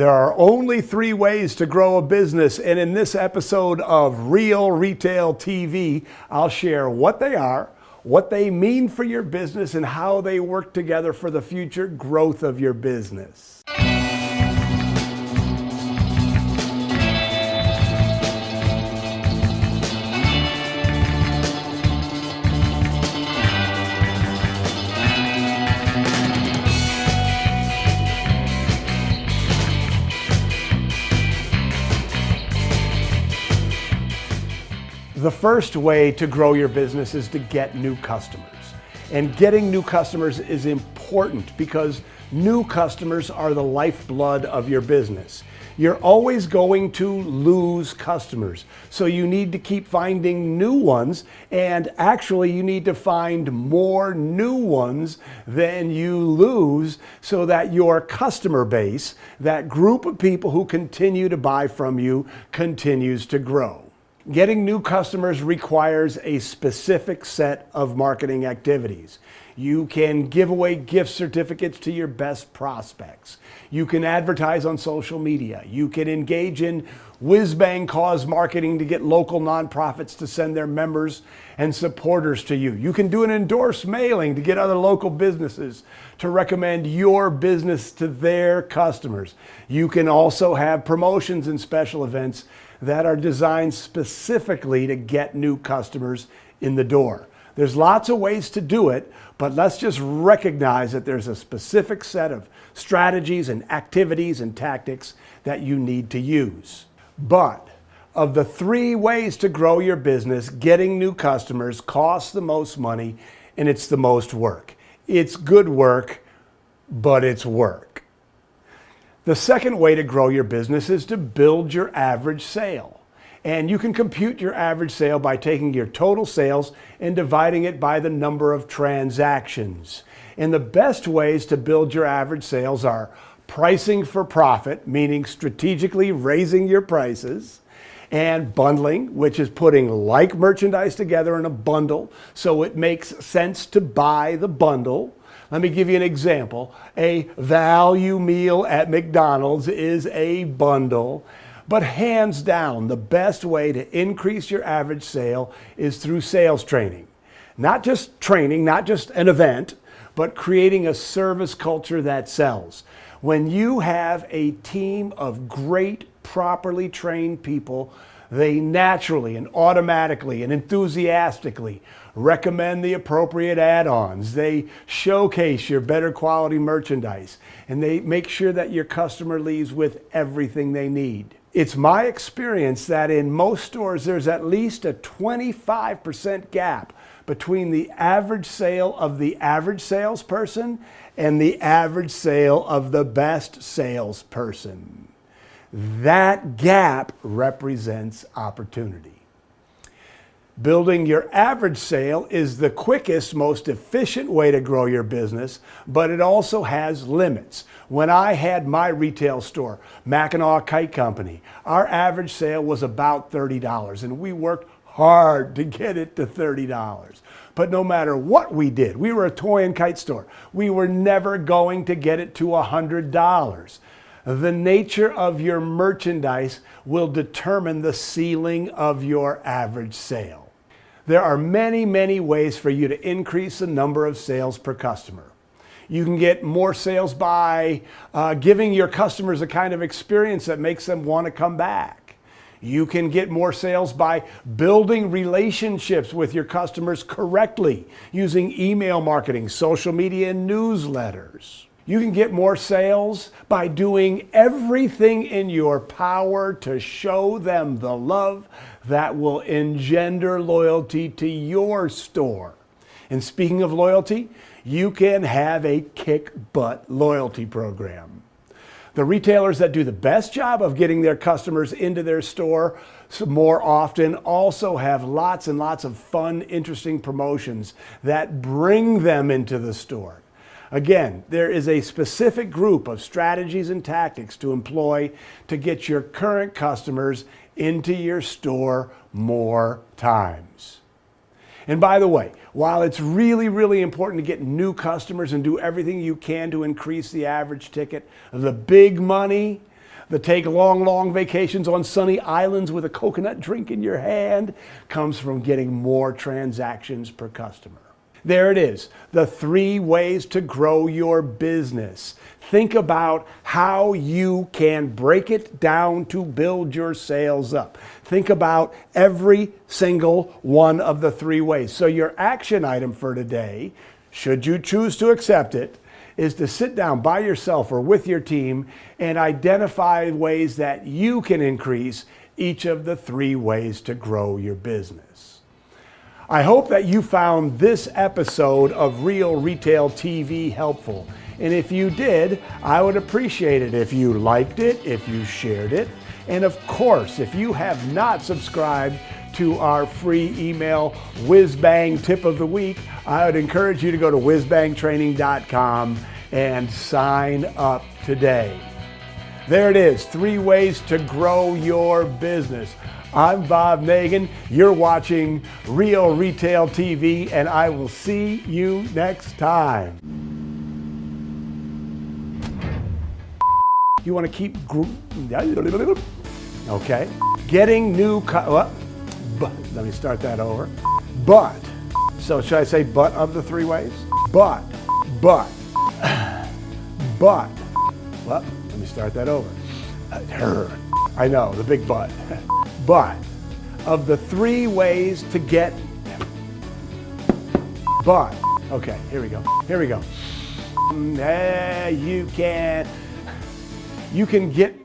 There are only 3 ways to grow a business, and in this episode of Real Retail TV, I'll share what they are, what they mean for your business, and how they work together for the future growth of your business. The first way to grow your business is to get new customers. And getting new customers is important because new customers are the lifeblood of your business. You're always going to lose customers. So you need to keep finding new ones, and actually you need to find more new ones than you lose so that your customer base, that group of people who continue to buy from you, continues to grow. Getting new customers requires a specific set of marketing activities. You can give away gift certificates to your best prospects. You can advertise on social media. You can engage in whiz-bang cause marketing to get local nonprofits to send their members and supporters to you. You can do an endorsed mailing to get other local businesses to recommend your business to their customers. You can also have promotions and special events that are designed specifically to get new customers in the door. There's lots of ways to do it, but let's just recognize that there's a specific set of strategies and activities and tactics that you need to use. But of the 3 ways to grow your business, getting new customers costs the most money and it's the most work. It's good work, but it's work. The second way to grow your business is to build your average sale. And you can compute your average sale by taking your total sales and dividing it by the number of transactions. And the best ways to build your average sales are pricing for profit, meaning strategically raising your prices, and bundling, which is putting like merchandise together in a bundle so it makes sense to buy the bundle. Let me give you an example. A value meal at McDonald's is a bundle, but hands down, the best way to increase your average sale is through sales training. Not just training, not just an event, but creating a service culture that sells. When you have a team of great, properly trained people, they naturally and automatically and enthusiastically recommend the appropriate add-ons. They showcase your better quality merchandise, and they make sure that your customer leaves with everything they need. It's my experience that in most stores, there's at least a 25% gap between the average sale of the average salesperson and the average sale of the best salesperson. That gap represents opportunity. Building your average sale is the quickest, most efficient way to grow your business, but it also has limits. When I had my retail store, Mackinac Kite Company, our average sale was about $30, and we worked hard to get it to $30. But no matter what we did, we were a toy and kite store, we were never going to get it to $100. The nature of your merchandise will determine the ceiling of your average sale. There are many, many ways for you to increase the number of sales per customer. You can get more sales by giving your customers a kind of experience that makes them want to come back. You can get more sales by building relationships with your customers correctly using email marketing, social media, and newsletters. You can get more sales by doing everything in your power to show them the love that will engender loyalty to your store. And speaking of loyalty, you can have a kick-butt loyalty program. The retailers that do the best job of getting their customers into their store more often also have lots and lots of fun, interesting promotions that bring them into the store. Again, there is a specific group of strategies and tactics to employ to get your current customers into your store more times. And by the way, while it's really, really important to get new customers and do everything you can to increase the average ticket, the big money, The take long, long vacations on sunny islands with a coconut drink in your hand comes from getting more transactions per customer. There it is, the 3 ways to grow your business. Think about how you can break it down to build your sales up. Think about every single one of the 3 ways. So your action item for today, should you choose to accept it, is to sit down by yourself or with your team and identify ways that you can increase each of the 3 ways to grow your business. I hope that you found this episode of Real Retail TV helpful. And if you did, I would appreciate it if you liked it, if you shared it. And of course, if you have not subscribed to our free email Whiz Bang Tip of the Week, I would encourage you to go to whizbangtraining.com and sign up today. There it is, 3 ways to grow your business. I'm Bob Nagin. You're watching Real Retail TV, and I will see you next time. You want to keep okay. Getting new let me start that over. But, so should I say but of the 3 ways? But, well, let me start that over. I know, the big but. But, of the 3 ways to get, but, okay, here we go. You can get